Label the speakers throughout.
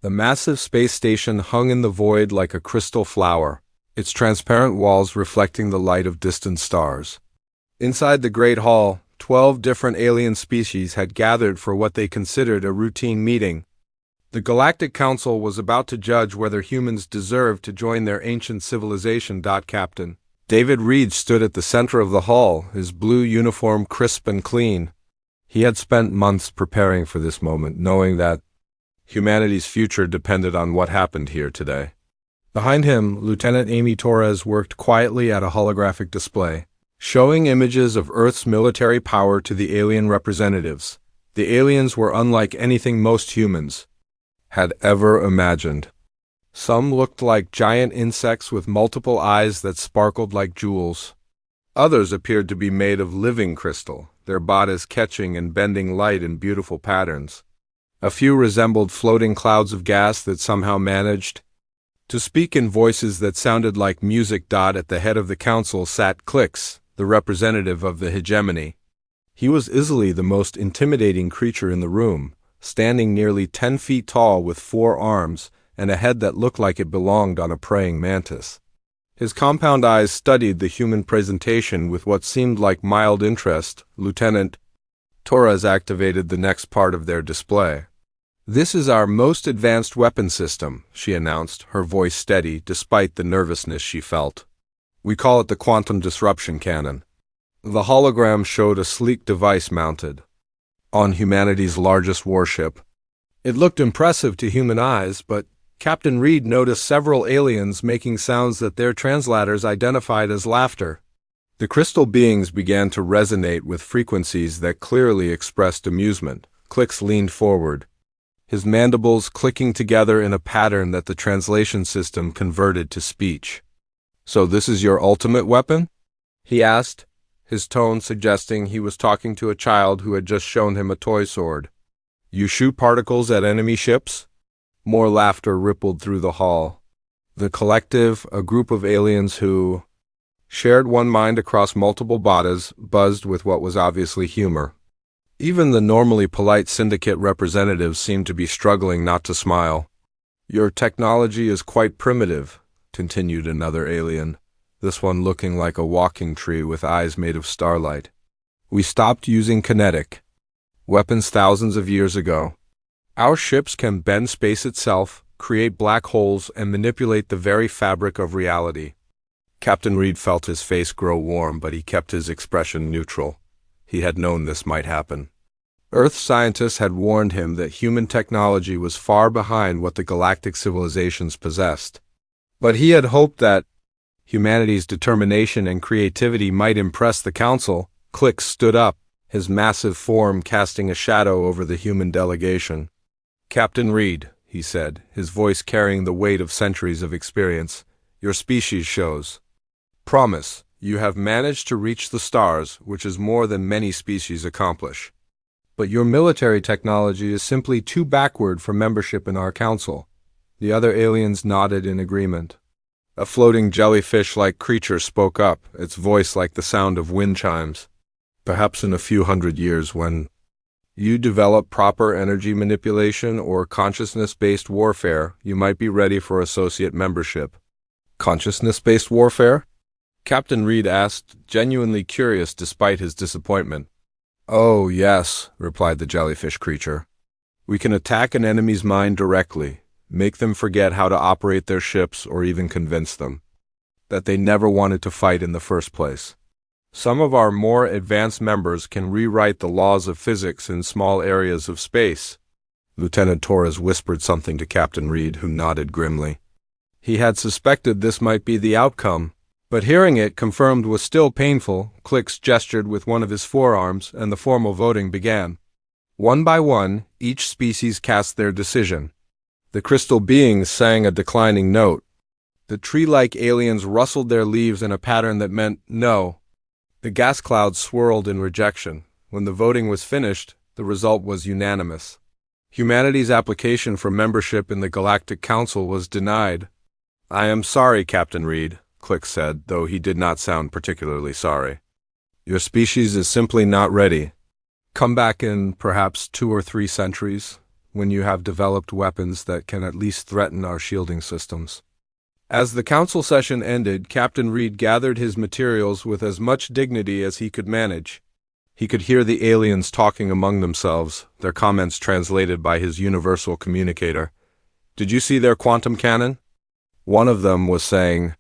Speaker 1: The massive space station hung in the void like a crystal flower, its transparent walls reflecting the light of distant stars. Inside the Great Hall, 12 different alien species had gathered for what they considered a routine meeting. The Galactic Council was about to judge whether humans deserved to join their ancient civilization. Captain David Reed stood at the center of the hall, his blue uniform crisp and clean. He had spent months preparing for this moment, knowing that humanity's future depended on what happened here today. Behind him, Lieutenant Amy Torres worked quietly at a holographic display, showing images of Earth's military power to the alien representatives. The aliens were unlike anything most humans had ever imagined. Some looked like giant insects with multiple eyes that sparkled like jewels. Others appeared to be made of living crystal, their bodies catching and bending light in beautiful patterns. A few resembled floating clouds of gas that somehow managed to speak in voices that sounded like music. At the head of the council sat Clix, the representative of the hegemony. He was easily the most intimidating creature in the room, standing nearly 10 feet tall with 4 arms and a head that looked like it belonged on a praying mantis. His compound eyes studied the human presentation with what seemed like mild interest. Lieutenant Torres activated the next part of their display. "This is our most advanced weapon system," she announced, her voice steady despite the nervousness she felt. "We call it the Quantum Disruption Cannon." The hologram showed a sleek device mounted on humanity's largest warship. It looked impressive to human eyes, but Captain Reed noticed several aliens making sounds that their translators identified as laughter. The crystal beings began to resonate with frequencies that clearly expressed amusement. Clix leaned forward, his mandibles clicking together in a pattern that the translation system converted to speech. "So this is your ultimate weapon?" he asked, his tone suggesting he was talking to a child who had just shown him a toy sword. "You shoot particles at enemy ships?" More laughter rippled through the hall. The collective, a group of aliens who shared one mind across multiple bodies, buzzed with what was obviously humor. Even the normally polite syndicate representatives seemed to be struggling not to smile. "Your technology is quite primitive," continued another alien, this one looking like a walking tree with eyes made of starlight. "We stopped using kinetic weapons thousands of years ago. Our ships can bend space itself, create black holes, and manipulate the very fabric of reality." Captain Reed felt his face grow warm, but he kept his expression neutral. He had known this might happen. Earth scientists had warned him that human technology was far behind what the galactic civilizations possessed. But he had hoped that humanity's determination and creativity might impress the council. Clix stood up, his massive form casting a shadow over the human delegation. "Captain Reed," he said, his voice carrying the weight of centuries of experience, "your species shows promise. You have managed to reach the stars, which is more than many species accomplish. But your military technology is simply too backward for membership in our council." The other aliens nodded in agreement. A floating jellyfish-like creature spoke up, its voice like the sound of wind chimes. "Perhaps in a few hundred years, when you develop proper energy manipulation or consciousness-based warfare, you might be ready for associate membership." "Consciousness-based warfare?" Captain Reed asked, genuinely curious despite his disappointment. "Oh, yes," replied the jellyfish creature. "We can attack an enemy's mind directly, make them forget how to operate their ships, or even convince them that they never wanted to fight in the first place. Some of our more advanced members can rewrite the laws of physics in small areas of space." Lieutenant Torres whispered something to Captain Reed, who nodded grimly. He had suspected this might be the outcome, but hearing it confirmed was still painful. Clix gestured with one of his forearms, and the formal voting began. One by one, each species cast their decision. The crystal beings sang a declining note. The tree-like aliens rustled their leaves in a pattern that meant no. The gas clouds swirled in rejection. When the voting was finished, the result was unanimous. Humanity's application for membership in the Galactic Council was denied. "I am sorry, Captain Reed," Clix said, though he did not sound particularly sorry. "Your species is simply not ready. Come back in perhaps 2 or 3 centuries. when you have developed weapons that can at least threaten our shielding systems. As the council session ended, Captain Reed gathered his materials with as much dignity as he could manage. He could hear the aliens talking among themselves, their comments translated by his universal communicator. "Did you see their quantum cannon?" One of them was saying,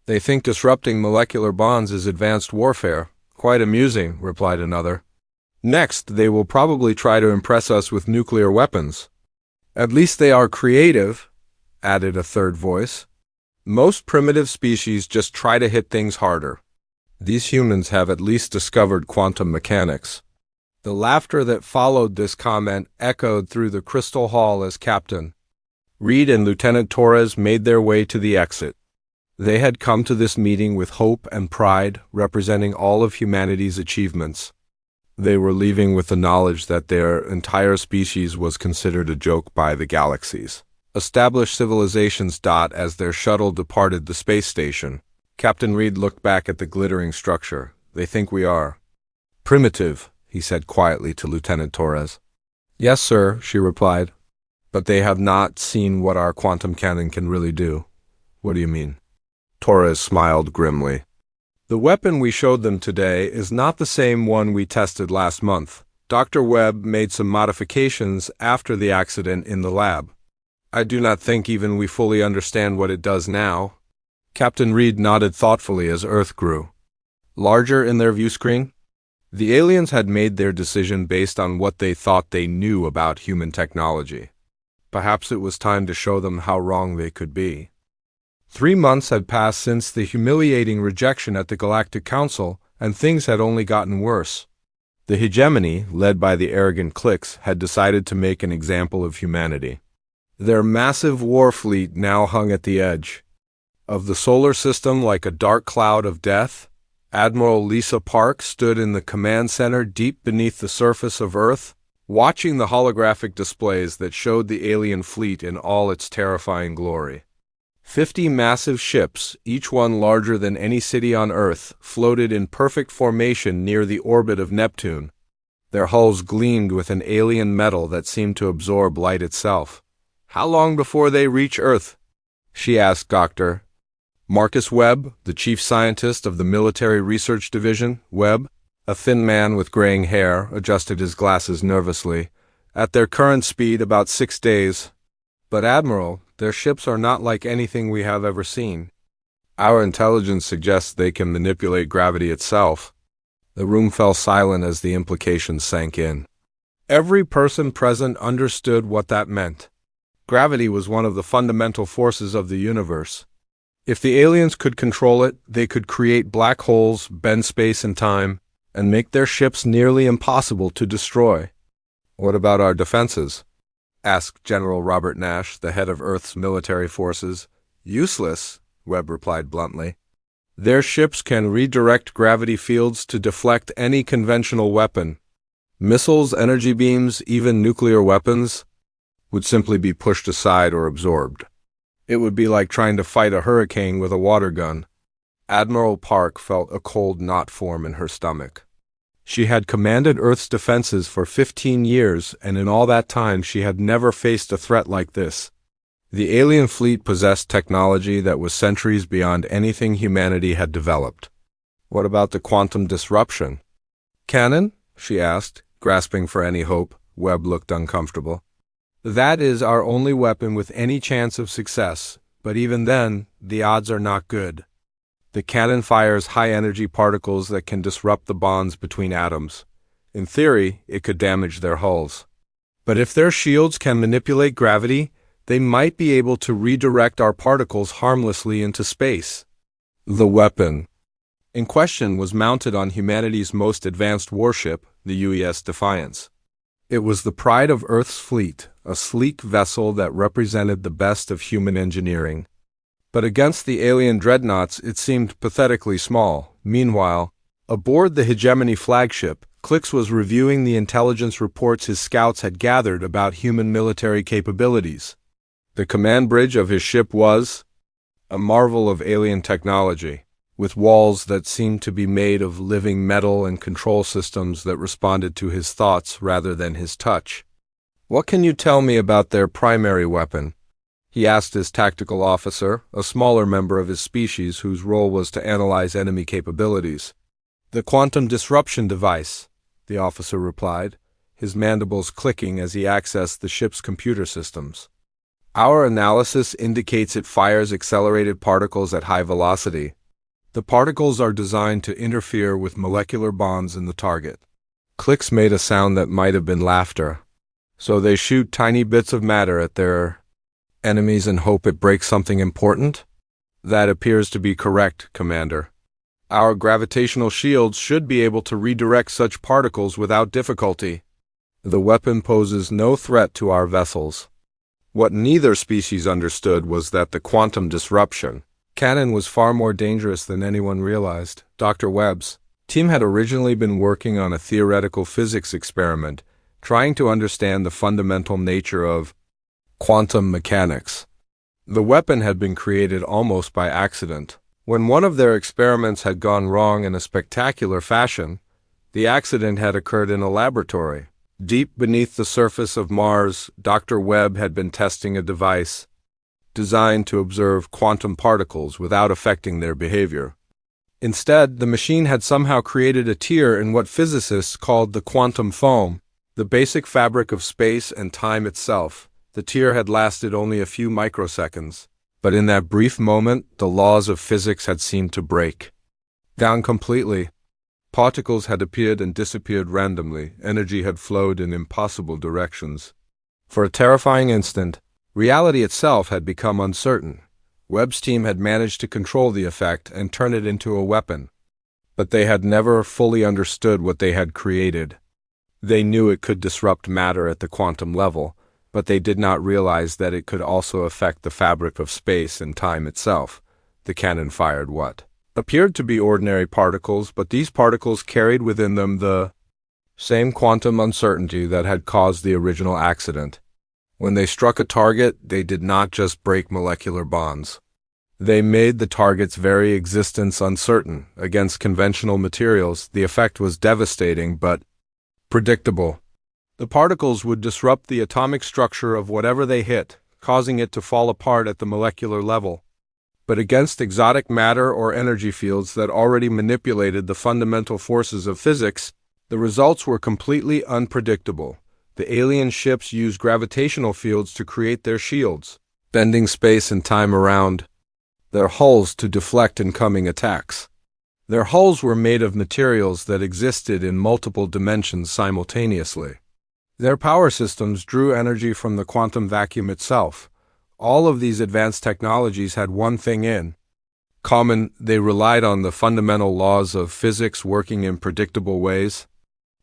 Speaker 1: "They think disrupting molecular bonds is advanced warfare." "Quite amusing," replied another. "Next, they will probably try to impress us with nuclear weapons." "At least they are creative," added a third voice. "Most primitive species just try to hit things harder. These humans have at least discovered quantum mechanics." The laughter that followed this comment echoed through the Crystal Hall as Captain Reed and Lieutenant Torres made their way to the exit. They had come to this meeting with hope and pride, representing all of humanity's achievements. They were leaving with the knowledge that their entire species was considered a joke by the galaxy's established civilizations. As their shuttle departed the space station, Captain Reed looked back at the glittering structure. "They think we are primitive," he said quietly to Lieutenant Torres. "Yes, sir," she replied. "But they have not seen what our quantum cannon can really do." "What do you mean?" Torres smiled grimly. "The weapon we showed them today is not the same one we tested last month. Dr. Webb made some modifications after the accident in the lab. I do not think even we fully understand what it does now." Captain Reed nodded thoughtfully as Earth grew larger in their view screen. The aliens had made their decision based on what they thought they knew about human technology. Perhaps it was time to show them how wrong they could be. 3 months had passed since the humiliating rejection at the Galactic Council, and things had only gotten worse. The hegemony, led by the arrogant cliques, had decided to make an example of humanity. Their massive war fleet now hung at the edge of the solar system like a dark cloud of death. Admiral Lisa Park stood in the command center deep beneath the surface of Earth, watching the holographic displays that showed the alien fleet in all its terrifying glory. 50 massive ships, each one larger than any city on Earth, floated in perfect formation near the orbit of Neptune. Their hulls gleamed with an alien metal that seemed to absorb light itself. "How long before they reach Earth?" she asked Dr. Marcus Webb, the chief scientist of the Military Research Division. Webb, a thin man with graying hair, adjusted his glasses nervously. "At their current speed, about 6 days. But Admiral, their ships are not like anything we have ever seen. Our intelligence suggests they can manipulate gravity itself." The room fell silent as the implications sank in. Every person present understood what that meant. Gravity was one of the fundamental forces of the universe. If the aliens could control it, they could create black holes, bend space and time, and make their ships nearly impossible to destroy. "What about our defenses?" asked General Robert Nash, the head of Earth's military forces. "Useless," Webb replied bluntly. "Their ships can redirect gravity fields to deflect any conventional weapon. Missiles, energy beams, even nuclear weapons would simply be pushed aside or absorbed. It would be like trying to fight a hurricane with a water gun." Admiral Park felt a cold knot form in her stomach. She had commanded Earth's defenses for 15 years, and in all that time she had never faced a threat like this. The alien fleet possessed technology that was centuries beyond anything humanity had developed. "What about the quantum disruption cannon?" she asked, grasping for any hope. Webb looked uncomfortable. "That is our only weapon with any chance of success, but even then, the odds are not good. The cannon fires high-energy particles that can disrupt the bonds between atoms. In theory, it could damage their hulls. But if their shields can manipulate gravity, they might be able to redirect our particles harmlessly into space." The weapon in question was mounted on humanity's most advanced warship, the UES Defiance. It was the pride of Earth's fleet, a sleek vessel that represented the best of human engineering. But against the alien dreadnoughts it seemed pathetically small. Meanwhile, aboard the Hegemony flagship, Clix was reviewing the intelligence reports his scouts had gathered about human military capabilities. The command bridge of his ship was a marvel of alien technology, with walls that seemed to be made of living metal and control systems that responded to his thoughts rather than his touch. What can you tell me about their primary weapon? He asked his tactical officer, a smaller member of his species whose role was to analyze enemy capabilities. The quantum disruption device, the officer replied, his mandibles clicking as he accessed the ship's computer systems. Our analysis indicates it fires accelerated particles at high velocity. The particles are designed to interfere with molecular bonds in the target. Clicks made a sound that might have been laughter. So they shoot tiny bits of matter at their enemies and hope it breaks something important? That appears to be correct, Commander. Our gravitational shields should be able to redirect such particles without difficulty. The weapon poses no threat to our vessels. What neither species understood was that the quantum disruption cannon was far more dangerous than anyone realized. Dr. Webb's team had originally been working on a theoretical physics experiment, trying to understand the fundamental nature of quantum mechanics. The weapon had been created almost by accident. When one of their experiments had gone wrong in a spectacular fashion, the accident had occurred in a laboratory. Deep beneath the surface of Mars, Dr. Webb had been testing a device designed to observe quantum particles without affecting their behavior. Instead, the machine had somehow created a tear in what physicists called the quantum foam, the basic fabric of space and time itself. The tear had lasted only a few microseconds, but in that brief moment, the laws of physics had seemed to break down completely. Particles had appeared and disappeared randomly. Energy had flowed in impossible directions. For a terrifying instant, reality itself had become uncertain. Webb's team had managed to control the effect and turn it into a weapon, but they had never fully understood what they had created. They knew it could disrupt matter at the quantum level, but they did not realize that it could also affect the fabric of space and time itself. The cannon fired what appeared to be ordinary particles, but these particles carried within them the same quantum uncertainty that had caused the original accident. When they struck a target, they did not just break molecular bonds. They made the target's very existence uncertain. Against conventional materials, the effect was devastating but predictable. The particles would disrupt the atomic structure of whatever they hit, causing it to fall apart at the molecular level. But against exotic matter or energy fields that already manipulated the fundamental forces of physics, the results were completely unpredictable. The alien ships used gravitational fields to create their shields, bending space and time around their hulls to deflect incoming attacks. Their hulls were made of materials that existed in multiple dimensions simultaneously. Their power systems drew energy from the quantum vacuum itself. All of these advanced technologies had one thing in common: they relied on the fundamental laws of physics working in predictable ways.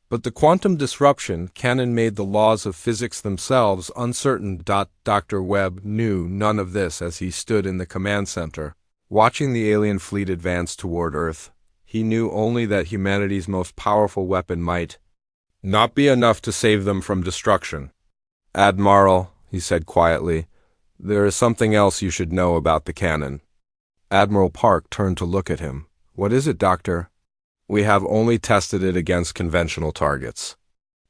Speaker 1: But the quantum disruption cannon made the laws of physics themselves uncertain. Dr. Webb knew none of this as he stood in the command center, watching the alien fleet advance toward Earth. He knew only that humanity's most powerful weapon might not be enough to save them from destruction. "Admiral," he said quietly, "there is something else you should know about the cannon." Admiral Park turned to look at him. "What is it, Doctor?" "We have only tested it against conventional targets.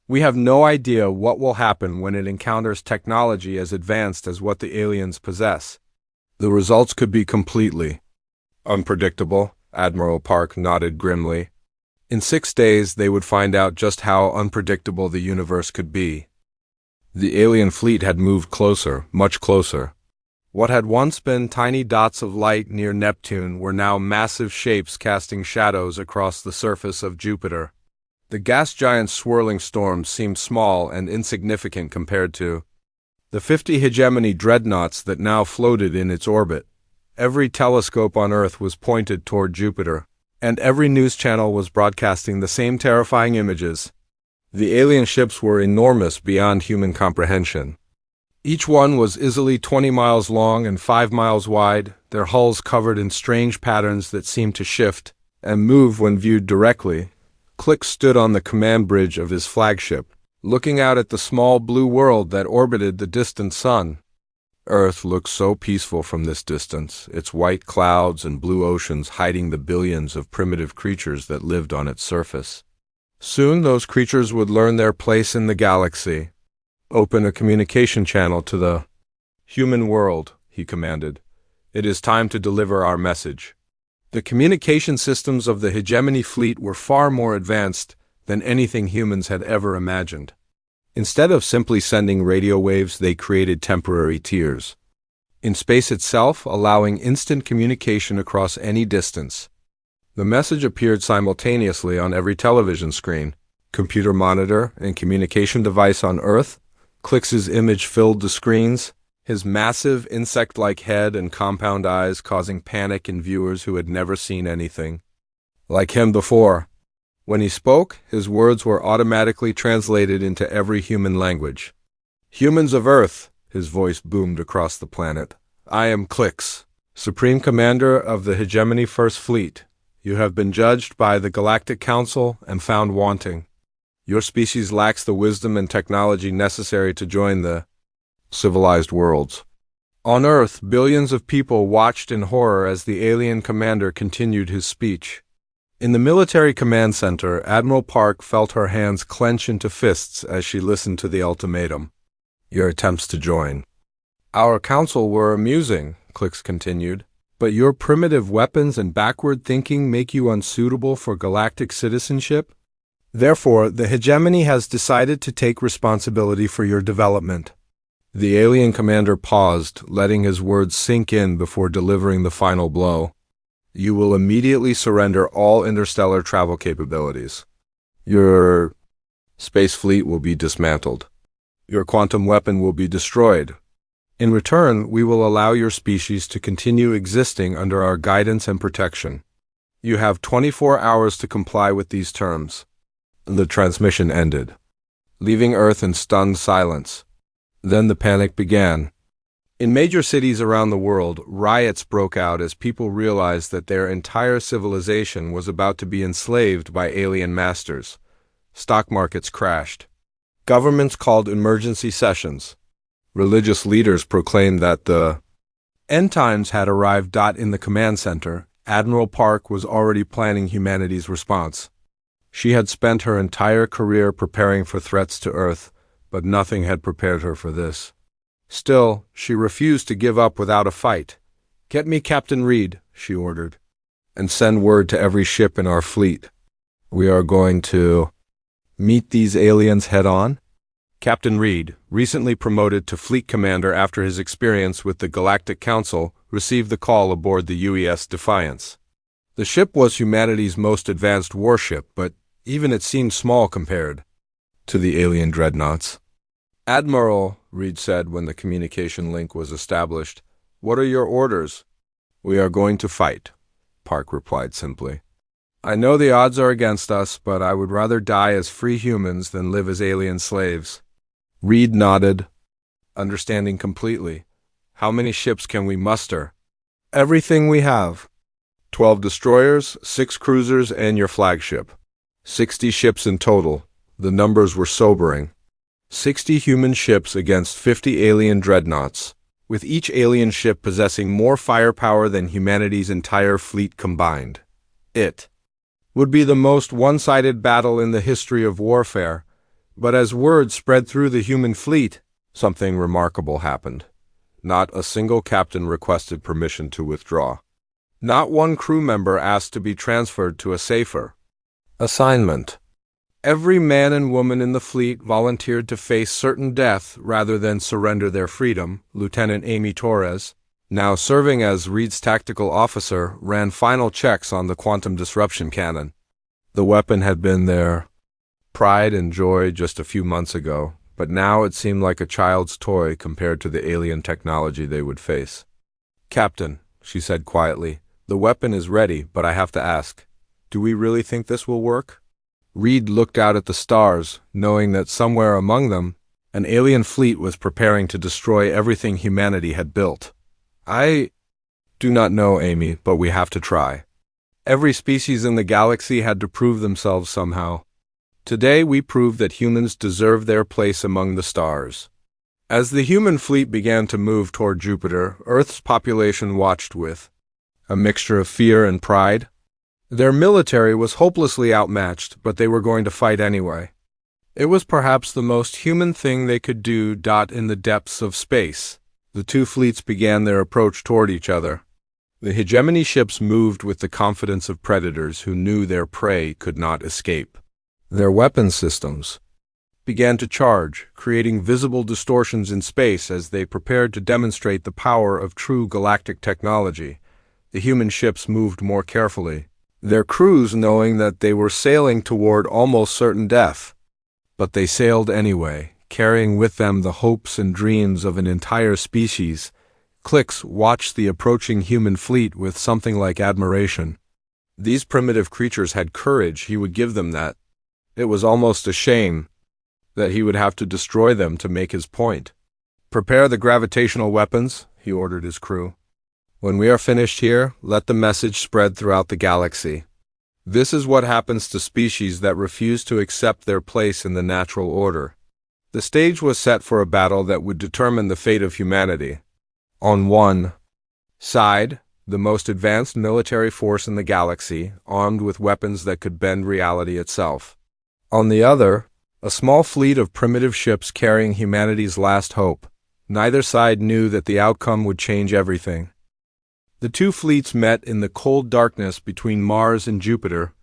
Speaker 1: We have no idea what will happen when it encounters technology as advanced as what the aliens possess. The results could be completely unpredictable." Admiral Park nodded grimly. In 6 days, they would find out just how unpredictable the universe could be. The alien fleet had moved closer, much closer. What had once been tiny dots of light near Neptune were now massive shapes casting shadows across the surface of Jupiter. The gas giant's swirling storms seemed small and insignificant compared to the 50 hegemony dreadnoughts that now floated in its orbit. Every telescope on Earth was pointed toward Jupiter, and every news channel was broadcasting the same terrifying images. The alien ships were enormous beyond human comprehension. Each one was easily 20 miles long and 5 miles wide, their hulls covered in strange patterns that seemed to shift and move when viewed directly. Click stood on the command bridge of his flagship, looking out at the small blue world that orbited the distant sun. Earth looked so peaceful from this distance, its white clouds and blue oceans hiding the billions of primitive creatures that lived on its surface. Soon those creatures would learn their place in the galaxy. Open a communication channel to the human world, he commanded. It is time to deliver our message. The communication systems of the hegemony fleet were far more advanced than anything humans had ever imagined. Instead of simply sending radio waves, they created temporary tiers in space itself, allowing instant communication across any distance. The message appeared simultaneously on every television screen, computer monitor, and communication device on Earth. Clix's image filled the screens, his massive insect-like head and compound eyes causing panic in viewers who had never seen anything like him before. When he spoke, his words were automatically translated into every human language. Humans of Earth, his voice boomed across the planet. I am Clix, Supreme Commander of the Hegemony First Fleet. You have been judged by the Galactic Council and found wanting. Your species lacks the wisdom and technology necessary to join the civilized worlds. On Earth, billions of people watched in horror as the alien commander continued his speech. In the military command center, Admiral Park felt her hands clench into fists as she listened to the ultimatum. Your attempts to join our council were amusing, Clix continued, but your primitive weapons and backward thinking make you unsuitable for galactic citizenship. Therefore, the hegemony has decided to take responsibility for your development. The alien commander paused, letting his words sink in before delivering the final blow. You will immediately surrender all interstellar travel capabilities. Your space fleet will be dismantled. Your quantum weapon will be destroyed. In return, we will allow your species to continue existing under our guidance and protection. You have 24 hours to comply with these terms. The transmission ended, leaving Earth in stunned silence. Then the panic began. In major cities around the world, riots broke out as people realized that their entire civilization was about to be enslaved by alien masters. Stock markets crashed. Governments called emergency sessions. Religious leaders proclaimed that the end times had arrived. In the command center, Admiral Park was already planning humanity's response. She had spent her entire career preparing for threats to Earth, but nothing had prepared her for this. Still, she refused to give up without a fight. Get me Captain Reed, she ordered, and send word to every ship in our fleet. We are going to meet these aliens head-on. Captain Reed, recently promoted to fleet commander after his experience with the Galactic Council, received the call aboard the UES Defiance. The ship was humanity's most advanced warship, but even it seemed small compared to the alien dreadnoughts. Admiral, Reed said when the communication link was established, what are your orders? We are going to fight, Park replied simply. I know the odds are against us, but I would rather die as free humans than live as alien slaves. Reed nodded, understanding completely. How many ships can we muster? Everything we have. 12 destroyers, 6 cruisers, and your flagship. 60 ships in total. The numbers were sobering. 60 human ships against 50 alien dreadnoughts, with each alien ship possessing more firepower than humanity's entire fleet combined. It would be the most one-sided battle in the history of warfare, but as word spread through the human fleet, something remarkable happened. Not a single captain requested permission to withdraw. Not one crew member asked to be transferred to a safer assignment. Every man and woman in the fleet volunteered to face certain death rather than surrender their freedom. Lieutenant Amy Torres, now serving as Reed's tactical officer, ran final checks on the quantum disruption cannon. The weapon had been their pride and joy just a few months ago, but now it seemed like a child's toy compared to the alien technology they would face. Captain, she said quietly, the weapon is ready, but I have to ask, do we really think this will work? Reed looked out at the stars, knowing that somewhere among them, an alien fleet was preparing to destroy everything humanity had built. I do not know, Amy, but we have to try. Every species in the galaxy had to prove themselves somehow. Today we proved that humans deserve their place among the stars. As the human fleet began to move toward Jupiter, Earth's population watched with a mixture of fear and pride. Their military was hopelessly outmatched, but they were going to fight anyway. It was perhaps the most human thing they could do. In the depths of space, the two fleets began their approach toward each other. The hegemony ships moved with the confidence of predators who knew their prey could not escape. Their weapon systems began to charge, creating visible distortions in space as they prepared to demonstrate the power of true galactic technology. The human ships moved more carefully, their crews knowing that they were sailing toward almost certain death. But they sailed anyway, carrying with them the hopes and dreams of an entire species. Clix watched the approaching human fleet with something like admiration. These primitive creatures had courage, he would give them that. It was almost a shame that he would have to destroy them to make his point. "Prepare the gravitational weapons," he ordered his crew. "When we are finished here, let the message spread throughout the galaxy. This is what happens to species that refuse to accept their place in the natural order." The stage was set for a battle that would determine the fate of humanity. On one side, the most advanced military force in the galaxy, armed with weapons that could bend reality itself. On the other, a small fleet of primitive ships carrying humanity's last hope. Neither side knew that the outcome would change everything. The two fleets met in the cold darkness between Mars and Jupiter,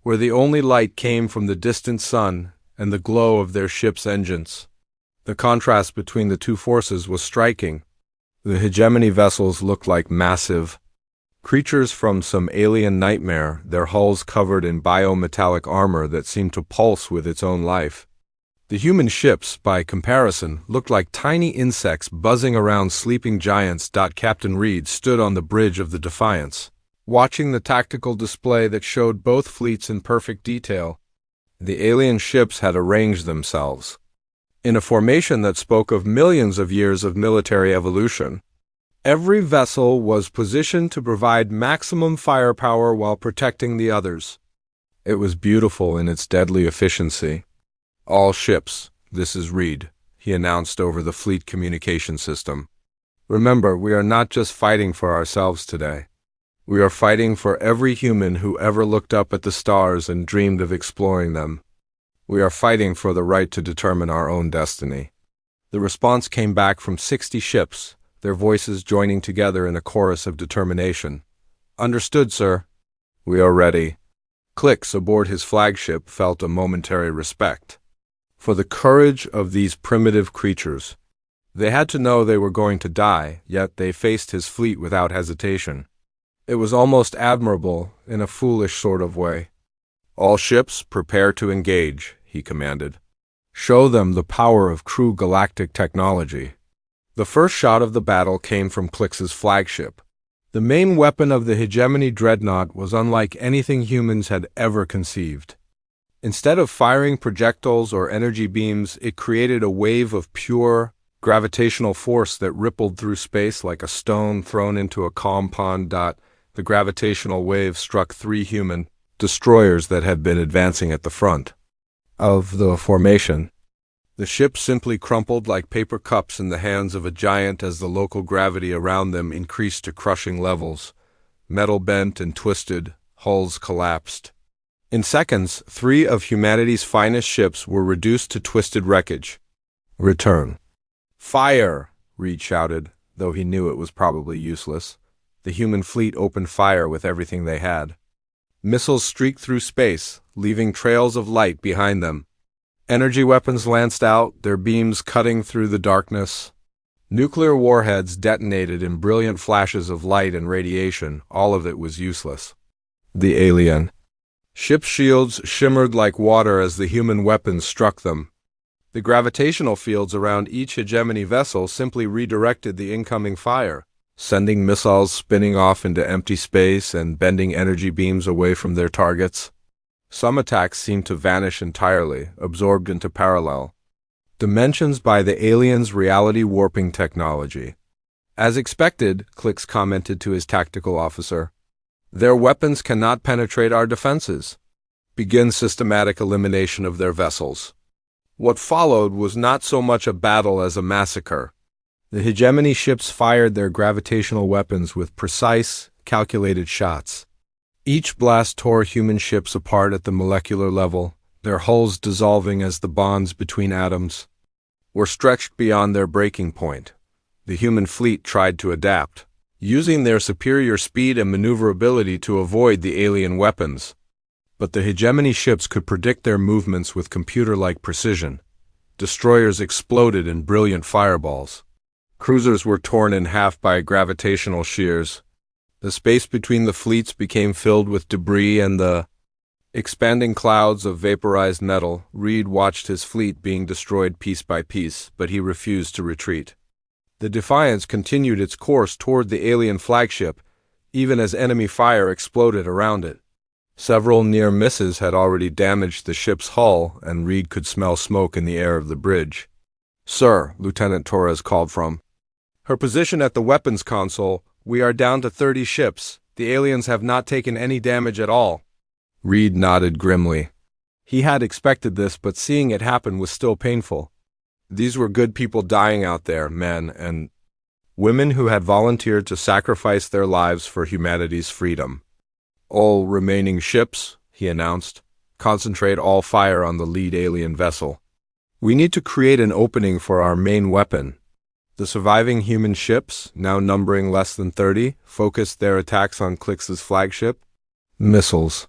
Speaker 1: where the only light came from the distant sun and the glow of their ships' engines. The contrast between the two forces was striking. The hegemony vessels looked like massive creatures from some alien nightmare, their hulls covered in biometallic armor that seemed to pulse with its own life. The human ships, by comparison, looked like tiny insects buzzing around sleeping giants. Captain Reed stood on the bridge of the Defiance, watching the tactical display that showed both fleets in perfect detail. The alien ships had arranged themselves in a formation that spoke of millions of years of military evolution. Every vessel was positioned to provide maximum firepower while protecting the others. It was beautiful in its deadly efficiency. "All ships, this is Reed," he announced over the fleet communication system. "Remember, we are not just fighting for ourselves today. We are fighting for every human who ever looked up at the stars and dreamed of exploring them. We are fighting for the right to determine our own destiny." The response came back from 60 ships, their voices joining together in a chorus of determination. "Understood, sir." "We are ready." Clix aboard his flagship felt a momentary respect for the courage of these primitive creatures. They had to know they were going to die, yet they faced his fleet without hesitation. It was almost admirable in a foolish sort of way. "All ships, prepare to engage," he commanded. "Show them the power of true galactic technology." The first shot of the battle came from Clix's flagship. The main weapon of the hegemony dreadnought was unlike anything humans had ever conceived. Instead of firing projectiles or energy beams, it created a wave of pure gravitational force that rippled through space like a stone thrown into a calm pond. The gravitational wave struck 3 human destroyers that had been advancing at the front of the formation. The ships simply crumpled like paper cups in the hands of a giant as the local gravity around them increased to crushing levels. Metal bent and twisted, hulls collapsed. In seconds, 3 of humanity's finest ships were reduced to twisted wreckage. "Return." "Fire!" Reed shouted, though he knew it was probably useless. The human fleet opened fire with everything they had. Missiles streaked through space, leaving trails of light behind them. Energy weapons lanced out, their beams cutting through the darkness. Nuclear warheads detonated in brilliant flashes of light and radiation. All of it was useless. The alien ship's shields shimmered like water as the human weapons struck them. The gravitational fields around each hegemony vessel simply redirected the incoming fire, sending missiles spinning off into empty space and bending energy beams away from their targets. Some attacks seemed to vanish entirely, absorbed into parallel dimensions by the aliens' reality warping technology. "As expected," Clix commented to his tactical officer, "their weapons cannot penetrate our defenses. Begin systematic elimination of their vessels." What followed was not so much a battle as a massacre. The hegemony ships fired their gravitational weapons with precise, calculated shots. Each blast tore human ships apart at the molecular level, their hulls dissolving as the bonds between atoms were stretched beyond their breaking point. The human fleet tried to adapt, using their superior speed and maneuverability to avoid the alien weapons. But the hegemony ships could predict their movements with computer-like precision. Destroyers exploded in brilliant fireballs. Cruisers were torn in half by gravitational shears. The space between the fleets became filled with debris and the expanding clouds of vaporized metal. Reed watched his fleet being destroyed piece by piece, but he refused to retreat. The Defiance continued its course toward the alien flagship, even as enemy fire exploded around it. Several near misses had already damaged the ship's hull, and Reed could smell smoke in the air of the bridge. "Sir," Lieutenant Torres called from her position at the weapons console, "we are down to 30 ships. The aliens have not taken any damage at all." Reed nodded grimly. He had expected this, but seeing it happen was still painful. These were good people dying out there, men and women who had volunteered to sacrifice their lives for humanity's freedom. "All remaining ships," he announced, "concentrate all fire on the lead alien vessel. We need to create an opening for our main weapon." The surviving human ships, now numbering less than 30, focused their attacks on Clix's flagship. Missiles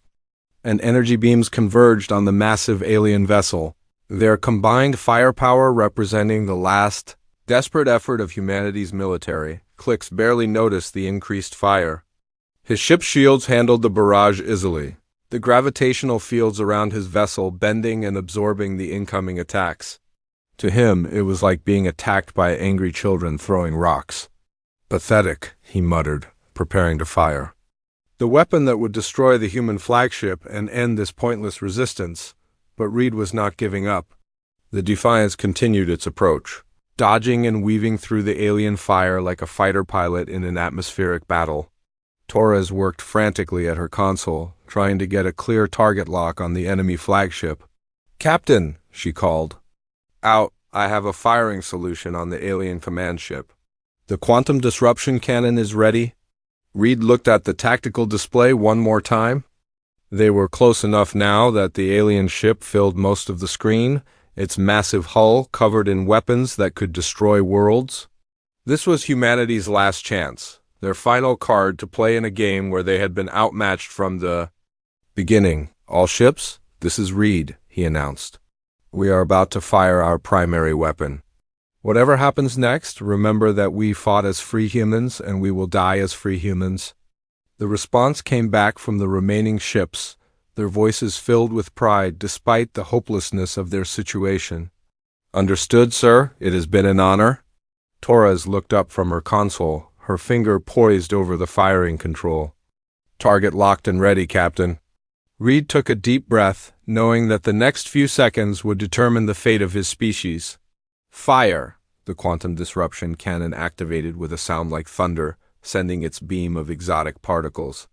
Speaker 1: and energy beams converged on the massive alien vessel, their combined firepower representing the last, desperate effort of humanity's military. Clix barely noticed the increased fire. His ship's shields handled the barrage easily, the gravitational fields around his vessel bending and absorbing the incoming attacks. To him, it was like being attacked by angry children throwing rocks. "Pathetic," he muttered, preparing to fire. The weapon that would destroy the human flagship and end this pointless resistance, but Reed was not giving up. The Defiance continued its approach, dodging and weaving through the alien fire like a fighter pilot in an atmospheric battle. Torres worked frantically at her console, trying to get a clear target lock on the enemy flagship. "Captain," she called. "Out, I have a firing solution on the alien command ship. The quantum disruption cannon is ready." Reed looked at the tactical display one more time. They were close enough now that the alien ship filled most of the screen, its massive hull covered in weapons that could destroy worlds. This was humanity's last chance, their final card to play in a game where they had been outmatched from the beginning. "All ships, this is Reed," he announced. "We are about to fire our primary weapon. Whatever happens next, remember that we fought as free humans and we will die as free humans." The response came back from the remaining ships, their voices filled with pride despite the hopelessness of their situation. "Understood, sir. It has been an honor." Torres looked up from her console, her finger poised over the firing control. "Target locked and ready, Captain." Reed took a deep breath, knowing that the next few seconds would determine the fate of his species. "Fire!" The quantum disruption cannon activated with a sound like thunder, sending its beam of exotic particles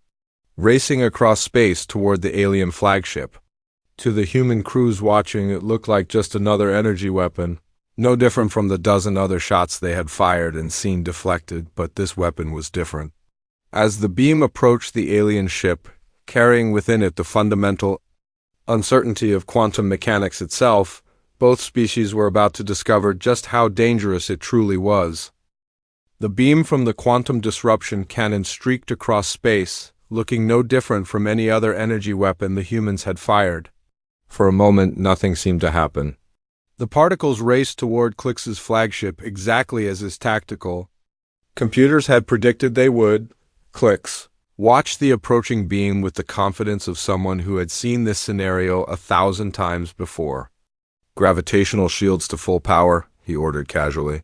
Speaker 1: racing across space toward the alien flagship. To the human crews watching, it looked like just another energy weapon, no different from the dozen other shots they had fired and seen deflected, but this weapon was different. As the beam approached the alien ship, carrying within it the fundamental uncertainty of quantum mechanics itself, both species were about to discover just how dangerous it truly was. The beam from the quantum disruption cannon streaked across space, looking no different from any other energy weapon the humans had fired. For a moment, nothing seemed to happen. The particles raced toward Clix's flagship exactly as his tactical computers had predicted they would. Clix watched the approaching beam with the confidence of someone who had seen this scenario 1,000 times before. "Gravitational shields to full power," he ordered casually.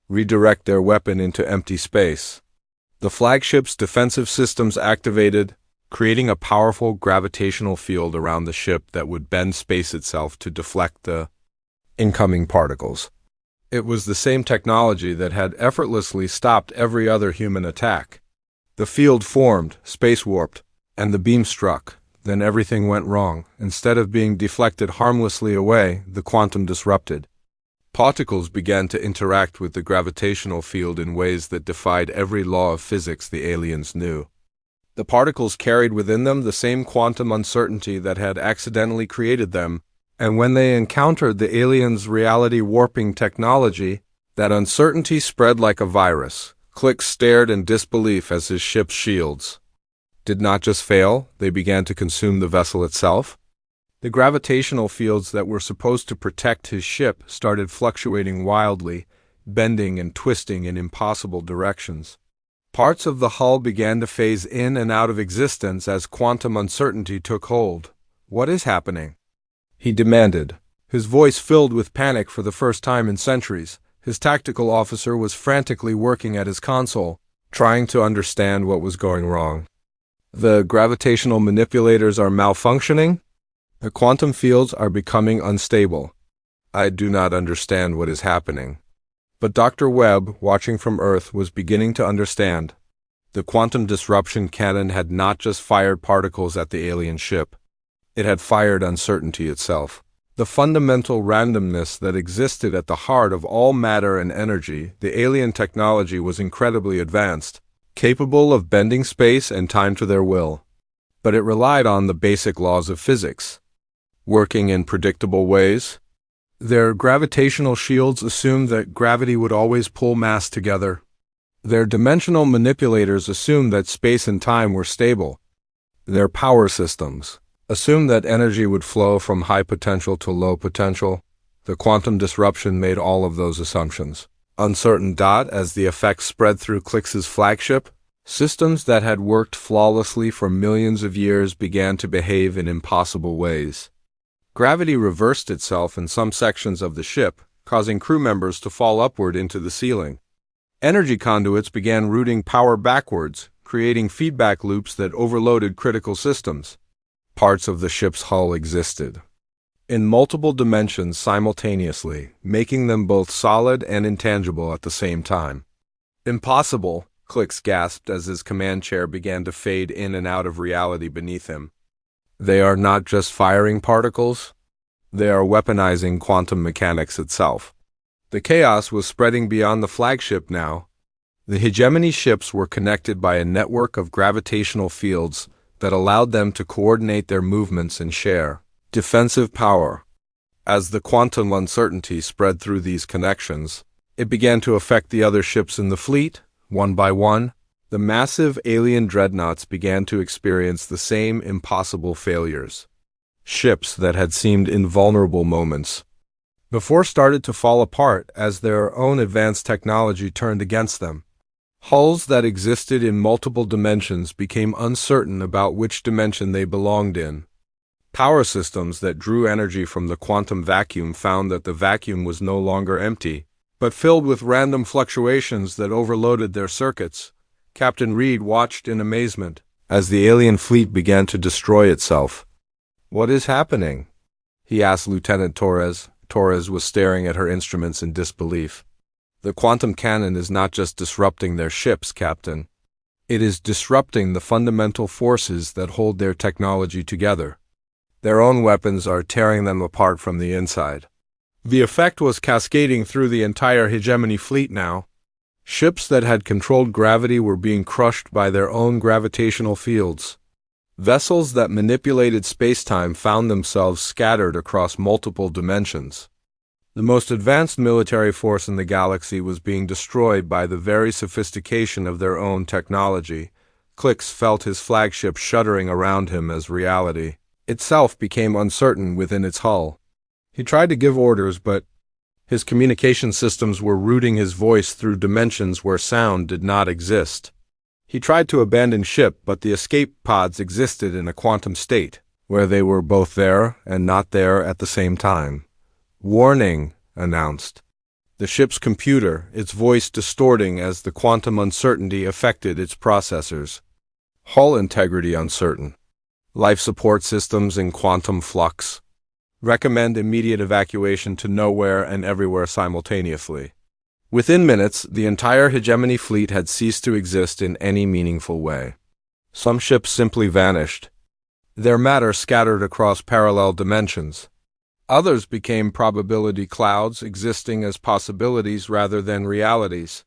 Speaker 1: "Redirect their weapon into empty space." The flagship's defensive systems activated, creating a powerful gravitational field around the ship that would bend space itself to deflect the incoming particles. It was the same technology that had effortlessly stopped every other human attack. The field formed, space warped, and the beam struck. Then everything went wrong. Instead of being deflected harmlessly away, the quantum disrupted. Particles began to interact with the gravitational field in ways that defied every law of physics the aliens knew. The particles carried within them the same quantum uncertainty that had accidentally created them, And when they encountered the aliens' reality warping technology, that uncertainty spread like a virus. Click stared in disbelief as his ship's shields did not just fail, they began to consume the vessel itself. The gravitational fields that were supposed to protect his ship started fluctuating wildly, bending and twisting in impossible directions. Parts of the hull began to phase in and out of existence as quantum uncertainty took hold. "What is happening?" he demanded, his voice filled with panic for the first time in centuries. His tactical officer was frantically working at his console, trying to understand what was going wrong. "The gravitational manipulators are malfunctioning. The quantum fields are becoming unstable. I do not understand what is happening." But Dr. Webb, watching from Earth, was beginning to understand. The quantum disruption cannon had not just fired particles at the alien ship. It had fired uncertainty itself. The fundamental randomness that existed at the heart of all matter and energy. The alien technology was incredibly advanced, capable of bending space and time to their will. But it relied on the basic laws of physics, working in predictable ways. Their gravitational shields assumed that gravity would always pull mass together. Their dimensional manipulators assumed that space and time were stable. Their power systems assumed that energy would flow from high potential to low potential. The quantum disruption made all of those assumptions uncertain. As the effects spread through Clix's flagship, systems that had worked flawlessly for millions of years began to behave in impossible ways. Gravity reversed itself in some sections of the ship, causing crew members to fall upward into the ceiling. Energy conduits began routing power backwards, creating feedback loops that overloaded critical systems. Parts of the ship's hull existed in multiple dimensions simultaneously, making them both solid and intangible at the same time. "Impossible," Clix gasped as his command chair began to fade in and out of reality beneath him. "They are not just firing particles, they are weaponizing quantum mechanics itself." The chaos was spreading beyond the flagship now. The hegemony ships were connected by a network of gravitational fields that allowed them to coordinate their movements and share defensive power. As the quantum uncertainty spread through these connections, it began to affect the other ships in the fleet, one by one. The massive alien dreadnoughts began to experience the same impossible failures. Ships that had seemed invulnerable moments before started to fall apart as their own advanced technology turned against them. Hulls that existed in multiple dimensions became uncertain about which dimension they belonged in. Power systems that drew energy from the quantum vacuum found that the vacuum was no longer empty, but filled with random fluctuations that overloaded their circuits. Captain Reed watched in amazement as the alien fleet began to destroy itself. "What is happening?" he asked Lieutenant Torres. Torres was staring at her instruments in disbelief. "The quantum cannon is not just disrupting their ships, Captain. It is disrupting the fundamental forces that hold their technology together. Their own weapons are tearing them apart from the inside." The effect was cascading through the entire hegemony fleet now. Ships that had controlled gravity were being crushed by their own gravitational fields. Vessels that manipulated space-time found themselves scattered across multiple dimensions. The most advanced military force in the galaxy was being destroyed by the very sophistication of their own technology. Clix felt his flagship shuddering around him as reality itself became uncertain within its hull. He tried to give orders, but his communication systems were routing his voice through dimensions where sound did not exist. He tried to abandon ship, but the escape pods existed in a quantum state, where they were both there and not there at the same time. "Warning," announced the ship's computer, its voice distorting as the quantum uncertainty affected its processors. "Hull integrity uncertain. Life support systems in quantum flux. Recommend immediate evacuation to nowhere and everywhere simultaneously." Within minutes, the entire hegemony fleet had ceased to exist in any meaningful way. Some ships simply vanished, their matter scattered across parallel dimensions. Others became probability clouds, existing as possibilities rather than realities.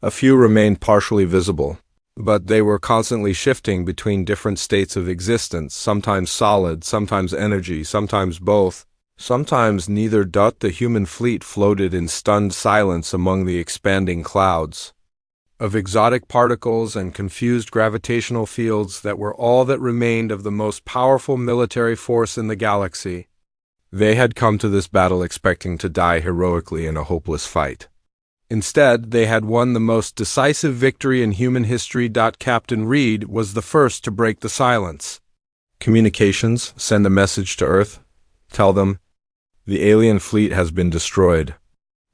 Speaker 1: A few remained partially visible, but they were constantly shifting between different states of existence, sometimes solid, sometimes energy, sometimes both. Sometimes neither doth the human fleet floated in stunned silence among the expanding clouds of exotic particles and confused gravitational fields that were all that remained of the most powerful military force in the galaxy. They had come to this battle expecting to die heroically in a hopeless fight. Instead, they had won the most decisive victory in human history. Captain Reed was the first to break the silence. Communications, send a message to Earth. Tell them, the alien fleet has been destroyed.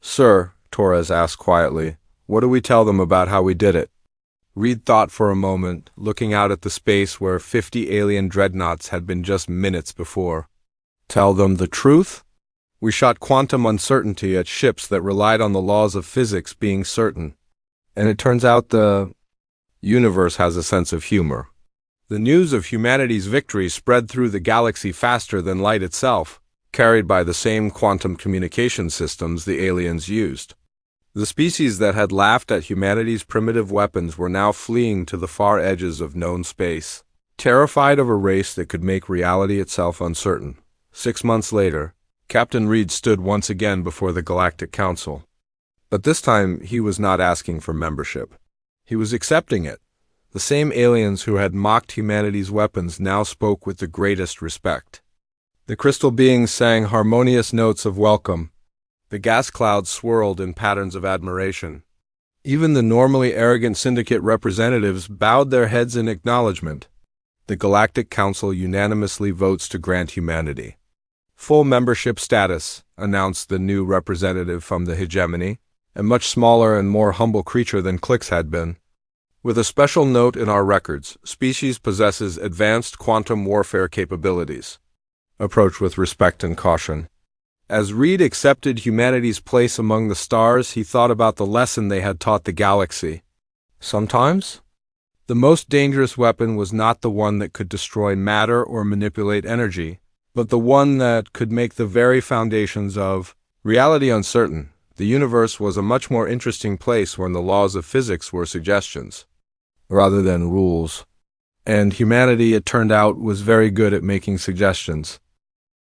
Speaker 1: Sir, Torres asked quietly, what do we tell them about how we did it? Reed thought for a moment, looking out at the space where 50 alien dreadnoughts had been just minutes before. Tell them the truth? We shot quantum uncertainty at ships that relied on the laws of physics being certain. And it turns out the universe has a sense of humor. The news of humanity's victory spread through the galaxy faster than light itself, carried by the same quantum communication systems the aliens used. The species that had laughed at humanity's primitive weapons were now fleeing to the far edges of known space, terrified of a race that could make reality itself uncertain. 6 months later, Captain Reed stood once again before the Galactic Council. But this time, he was not asking for membership. He was accepting it. The same aliens who had mocked humanity's weapons now spoke with the greatest respect. The crystal beings sang harmonious notes of welcome. The gas clouds swirled in patterns of admiration. Even the normally arrogant syndicate representatives bowed their heads in acknowledgement. The Galactic Council unanimously votes to grant humanity full membership status, announced the new representative from the hegemony, a much smaller and more humble creature than Clix had been. With a special note in our records, species possesses advanced quantum warfare capabilities. Approach with respect and caution. As Reed accepted humanity's place among the stars, he thought about the lesson they had taught the galaxy. Sometimes, the most dangerous weapon was not the one that could destroy matter or manipulate energy, but the one that could make the very foundations of reality uncertain. The universe was a much more interesting place when the laws of physics were suggestions, rather than rules. And humanity, it turned out, was very good at making suggestions.